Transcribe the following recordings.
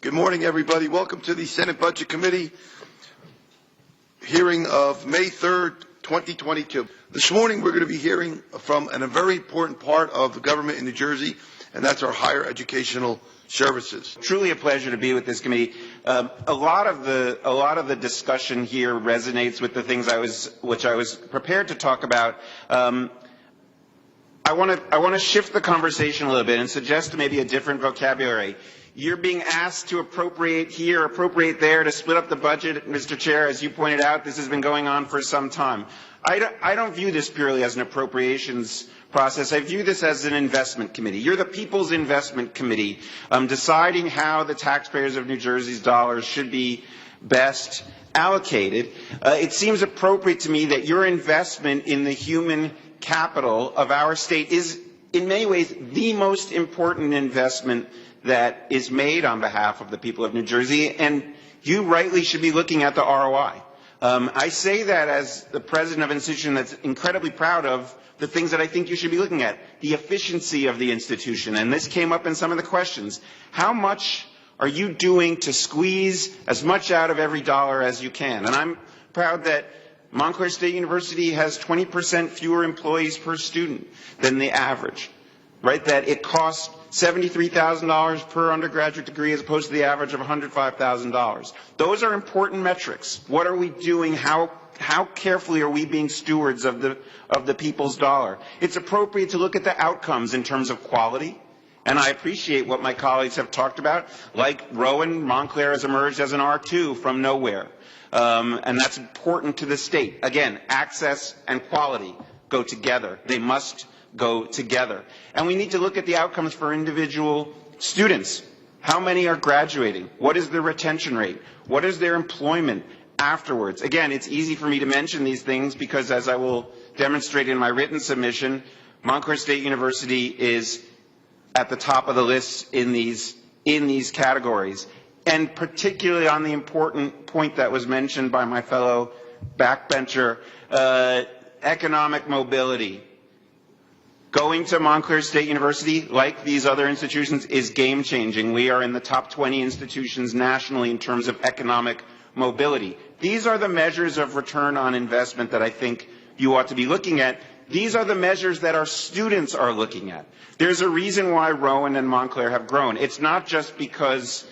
Good morning, everybody. Welcome to the Senate Budget Committee hearing of May 3rd, 2022. This morning, we're going to be hearing from a very important part of the government in New Jersey, and that's our higher educational services. Truly a pleasure to be with this committee. A lot of the discussion here resonates with the things which I was prepared to talk about. I want to shift the conversation a little bit and suggest maybe a different vocabulary. You're being asked to appropriate here, appropriate there, to split up the budget. Mr. Chair, as you pointed out, this has been going on for some time. I don't view this purely as an appropriations process. I view this as an investment committee. You're the People's Investment Committee, deciding how the taxpayers of New Jersey's dollars should be best allocated. It seems appropriate to me that your investment in the human capital of our state is, in many ways, the most important investment that is made on behalf of the people of New Jersey, and you rightly should be looking at the ROI. I say that as the president of an institution that's incredibly proud of the things that I think you should be looking at. The efficiency of the institution, and this came up in some of the questions. How much are you doing to squeeze as much out of every dollar as you can? And I'm proud that Montclair State University has 20% fewer employees per student than the average, right? That it costs $73,000 per undergraduate degree as opposed to the average of $105,000. Those are important metrics. What are we doing? How carefully are we being stewards of the people's dollar? It's appropriate to look at the outcomes in terms of quality. And I appreciate what my colleagues have talked about, like Rowan, Montclair has emerged as an R2 from nowhere. And that's important to the state. Again, access and quality go together. They must go together. And we need to look at the outcomes for individual students. How many are graduating? What is their retention rate? What is their employment afterwards? Again, it's easy for me to mention these things because, as I will demonstrate in my written submission, Montclair State University is at the top of the list in these categories. And particularly on the important point that was mentioned by my fellow backbencher, economic mobility. Going to Montclair State University, like these other institutions, is game-changing. We are in the top 20 institutions nationally in terms of economic mobility. These are the measures of return on investment that I think you ought to be looking at. These are the measures that our students are looking at. There's a reason why Rowan and Montclair have grown. It's not just because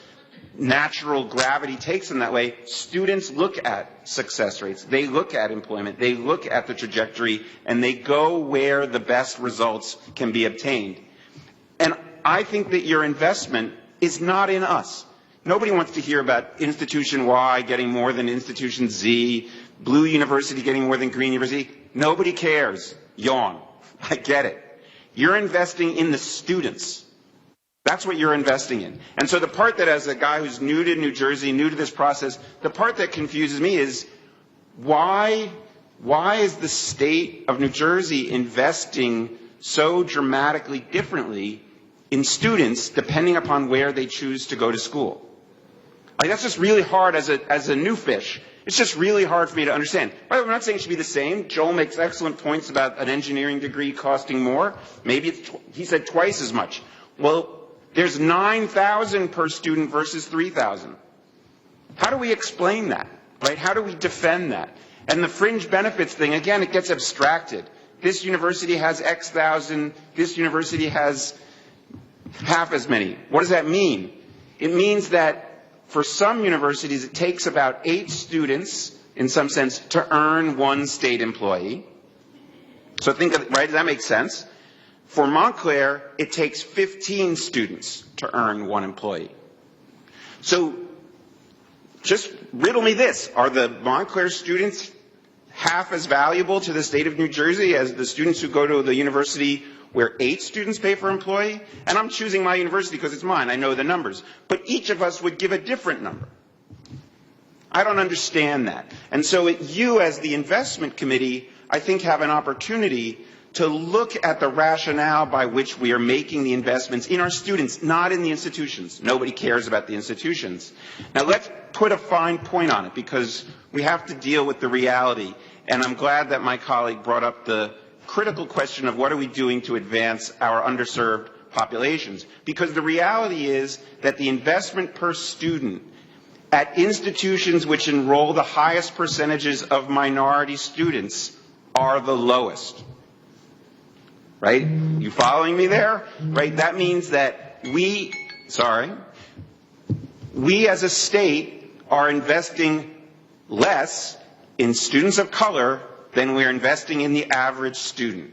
natural gravity takes them that way. Students look at success rates. They look at employment. They look at the trajectory, and they go where the best results can be obtained. And I think that your investment is not in us. Nobody wants to hear about institution Y getting more than institution Z, Blue University getting more than Green University. Nobody cares. Yawn. I get it. You're investing in the students. That's what you're investing in. And so the part that, as a guy who's new to New Jersey, new to this process, the part that confuses me is why is the state of New Jersey investing so dramatically differently in students depending upon where they choose to go to school? Like, that's just really hard as a new fish. It's just really hard for me to understand. By the way, I'm not saying it should be the same. Joel makes excellent points about an engineering degree costing more. Maybe he said twice as much. Well, there's 9,000 per student versus 3,000. How do we explain that, right? How do we defend that? And the fringe benefits thing, again, it gets abstracted. This university has X thousand. This university has half as many. What does that mean? It means that for some universities, it takes about 8 students, in some sense, to earn one state employee. So think of it, right? Does that make sense? For Montclair, it takes 15 students to earn one employee. So just riddle me this. Are the Montclair students half as valuable to the state of New Jersey as the students who go to the university where 8 students pay per employee? And I'm choosing my university because it's mine. I know the numbers. But each of us would give a different number. I don't understand that. And so you, as the investment committee, I think have an opportunity to look at the rationale by which we are making the investments in our students, not in the institutions. Nobody cares about the institutions. Now let's put a fine point on it because we have to deal with the reality. And I'm glad that my colleague brought up the critical question of what are we doing to advance our underserved populations. Because the reality is that the investment per student at institutions which enroll the highest percentages of minority students are the lowest. Right? You following me there? Right? That means that we as a state are investing less in students of color than we're investing in the average student.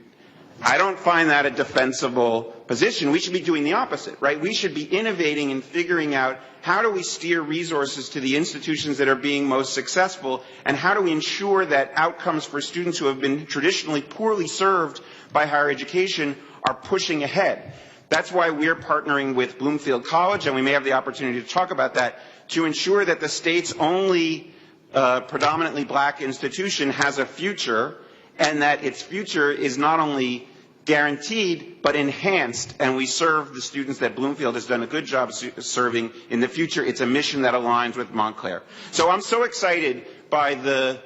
I don't find that a defensible position. We should be doing the opposite, right? We should be innovating and figuring out how do we steer resources to the institutions that are being most successful, and how do we ensure that outcomes for students who have been traditionally poorly served by higher education are pushing ahead. That's why we're partnering with Bloomfield College, and we may have the opportunity to talk about that, to ensure that the state's only predominantly black institution has a future, and that its future is not only guaranteed but enhanced, and we serve the students that Bloomfield has done a good job serving in the future. It's a mission that aligns with Montclair. So I'm so excited by the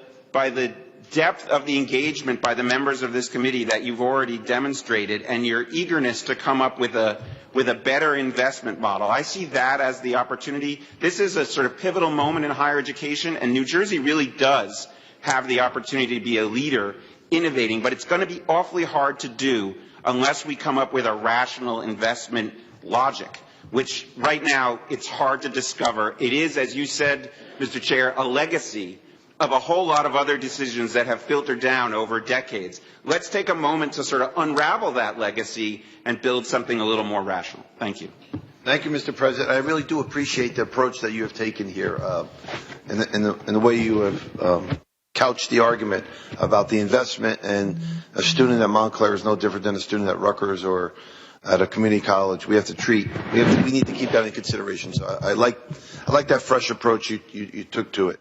depth of the engagement by the members of this committee that you've already demonstrated, and your eagerness to come up with a better investment model. I see that as the opportunity. This is a sort of pivotal moment in higher education, and New Jersey really does have the opportunity to be a leader innovating, but it's going to be awfully hard to do unless we come up with a rational investment logic, which right now it's hard to discover. It is, as you said, Mr. Chair, a legacy of a whole lot of other decisions that have filtered down over decades. Let's take a moment to sort of unravel that legacy and build something a little more rational. Thank you. Thank you, Mr. President. I really do appreciate the approach that you have taken here in the way you have couched the argument about the investment, and a student at Montclair is no different than a student at Rutgers or at a community college. We need to keep that in consideration. So I like that fresh approach you took to it.